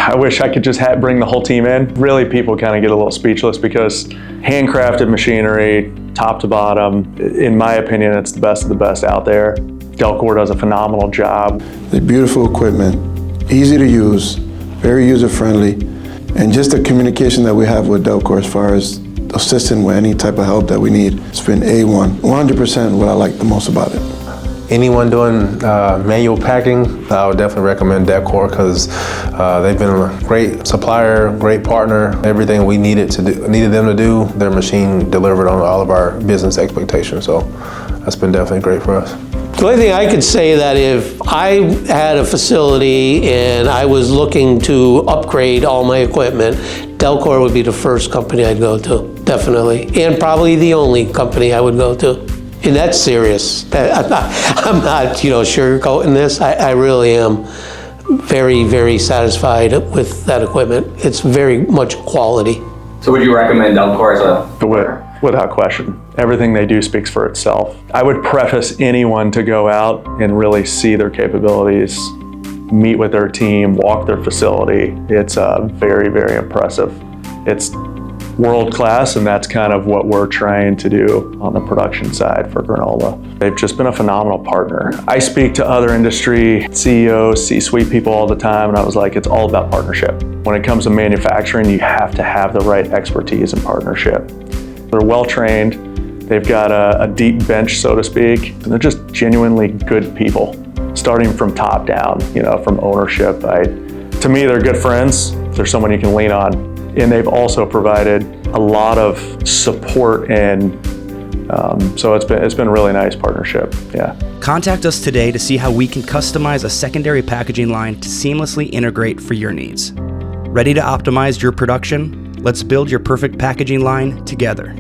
I wish I could just bring the whole team in. Really, people kind of get a little speechless because handcrafted machinery, top to bottom, in my opinion, it's the best of the best out there. Delkor does a phenomenal job. The beautiful equipment, easy to use, very user-friendly, and just the communication that we have with Delkor as far as assisting with any type of help that we need. It's been A1, 100% what I like the most about it. Anyone doing manual packing, I would definitely recommend Delkor because they've been a great supplier, great partner. Everything we needed them to do, their machine delivered on all of our business expectations. So that's been definitely great for us. The only thing I could say that if I had a facility and I was looking to upgrade all my equipment, Delkor would be the first company I'd go to, definitely. And probably the only company I would go to. And that's serious. I'm not sugarcoating this. I really am very, very satisfied with that equipment. It's very much quality. So would you recommend Delkor as a... Without question. Everything they do speaks for itself. I would preface anyone to go out and really see their capabilities, meet with their team, walk their facility. It's very, very impressive. It's world class, and that's kind of what we're trying to do on the production side for granola. They've just been a phenomenal partner. I speak to other industry CEOs, C-suite people all the time, and I was like, it's all about partnership. When it comes to manufacturing, you have to have the right expertise and partnership. They're well-trained, they've got a deep bench, so to speak, and they're just genuinely good people, starting from top down, from ownership. To me, they're good friends. They're someone you can lean on. And they've also provided a lot of support, and so it's been a really nice partnership, yeah. Contact us today to see how we can customize a secondary packaging line to seamlessly integrate for your needs. Ready to optimize your production? Let's build your perfect packaging line together.